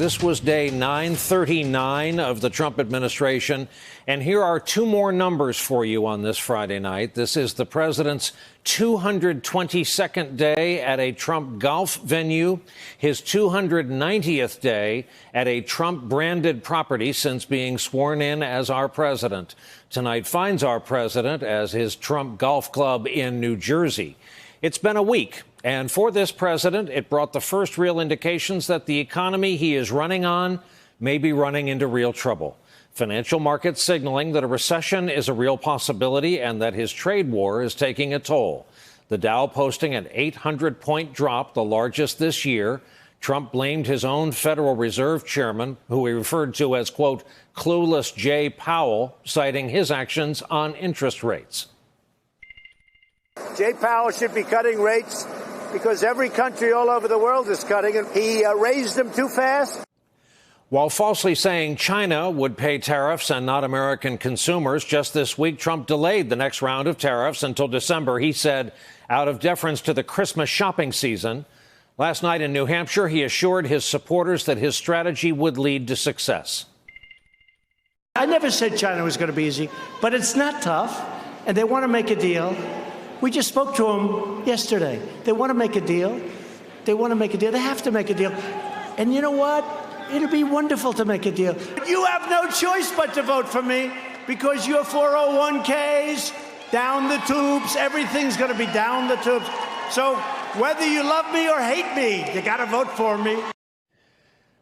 This was day 939 of the Trump administration. And here are two more numbers for you on this Friday night. This is the president's 222nd day at a Trump golf venue, his 290th day at a Trump-branded property since being sworn in as our president. Tonight finds our president as his Trump Golf Club in New Jersey. It's been a week, and for this president, it brought the first real indications that the economy he is running on may be running into real trouble. Financial markets signaling that a recession is a real possibility and that his trade war is taking a toll. The Dow posting an 800-point drop, the largest this year. Trump blamed his own Federal Reserve chairman, who he referred to as, quote, clueless Jay Powell, citing his actions on interest rates. Jay Powell should be cutting rates because every country all over the world is cutting, and he raised them too fast. While falsely saying China would pay tariffs and not American consumers, just this week, Trump delayed the next round of tariffs until December, he said, out of deference to the Christmas shopping season. Last night in New Hampshire, he assured his supporters that his strategy would lead to success. I never said China was going to be easy, but it's not tough, and they want to make a deal. We just spoke to them yesterday. They want to make a deal. They want to make a deal. They have to make a deal. And you know what? It'll be wonderful to make a deal. You have no choice but to vote for me because your 401ks, down the tubes, everything's going to be down the tubes. So whether you love me or hate me, you got to vote for me.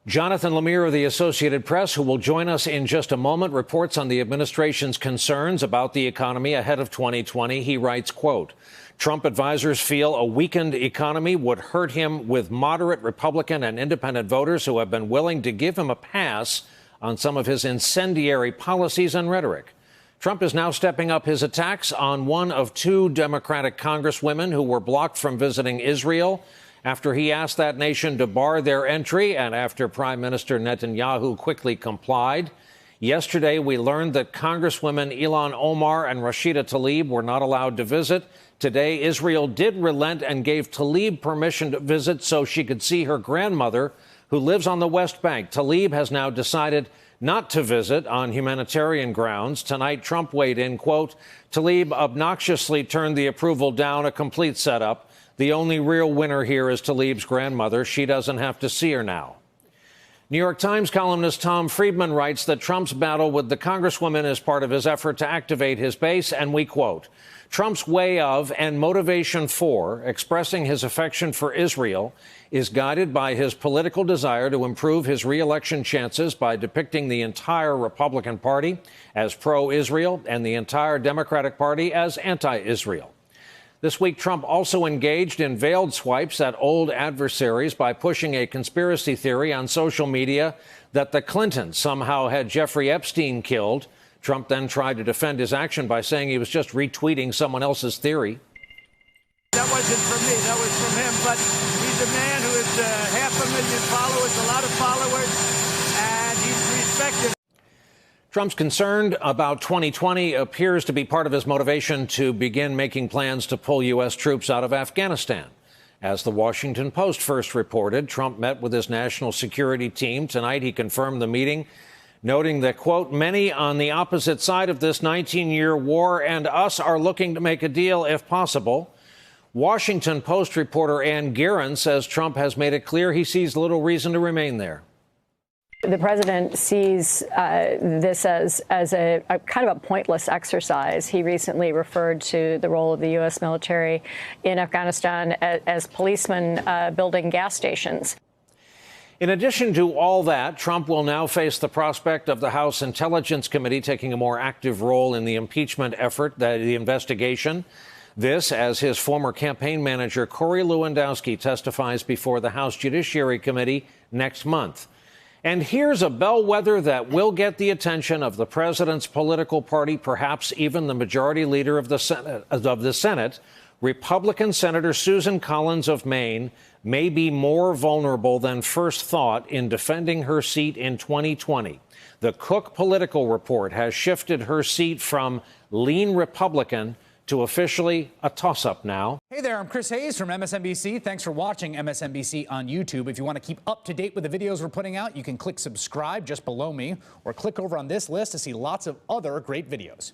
Jonathan Lemire of the Associated Press, who will join us in just a moment, reports on the administration's concerns about the economy ahead of 2020. He writes, quote, Trump advisors feel a weakened economy would hurt him with moderate Republican and independent voters who have been willing to give him a pass on some of his incendiary policies and rhetoric. Trump is now stepping up his attacks on one of two Democratic congresswomen who were blocked from visiting Israel after he asked that nation to bar their entry and after Prime Minister Netanyahu quickly complied. Yesterday, we learned that Congresswomen Ilhan Omar and Rashida Tlaib were not allowed to visit. Today, Israel did relent and gave Tlaib permission to visit so she could see her grandmother, who lives on the West Bank. Tlaib has now decided not to visit on humanitarian grounds. Tonight, Trump weighed in, quote, Tlaib obnoxiously turned the approval down, a complete setup. The only real winner here is Tlaib's grandmother. She doesn't have to see her now. New York Times columnist Tom Friedman writes that Trump's battle with the Congresswoman is part of his effort to activate his base, and we quote, Trump's way of and motivation for expressing his affection for Israel is guided by his political desire to improve his re-election chances by depicting the entire Republican Party as pro-Israel and the entire Democratic Party as anti-Israel. This week, Trump also engaged in veiled swipes at old adversaries by pushing a conspiracy theory on social media that the Clintons somehow had Jeffrey Epstein killed. Trump then tried to defend his action by saying he was just retweeting someone else's theory. That wasn't from me. That was from him. But he's a man who has 500,000 followers, a lot of followers, and he's respected. Trump's concern about 2020 appears to be part of his motivation to begin making plans to pull U.S. troops out of Afghanistan. As the Washington Post first reported, Trump met with his national security team. Tonight, he confirmed the meeting, noting that, quote, many on the opposite side of this 19-year war and us are looking to make a deal if possible. Washington Post reporter Ann Guerin says Trump has made it clear he sees little reason to remain there. The president sees this as a kind of a pointless exercise. He recently referred to the role of the U.S. military in Afghanistan as policemen building gas stations. In addition to all that, Trump will now face the prospect of the House Intelligence Committee taking a more active role in the impeachment effort, the investigation. This, as his former campaign manager, Corey Lewandowski, testifies before the House Judiciary Committee next month. And here's a bellwether that will get the attention of the president's political party, perhaps even the majority leader of the Senate. Republican Senator Susan Collins of Maine may be more vulnerable than first thought in defending her seat in 2020. The Cook Political Report has shifted her seat from lean Republican to officially a toss-up now. Hey there, I'm Chris Hayes from MSNBC. Thanks for watching MSNBC on YouTube. If you want to keep up to date with the videos we're putting out, you can click subscribe just below me or click over on this list to see lots of other great videos.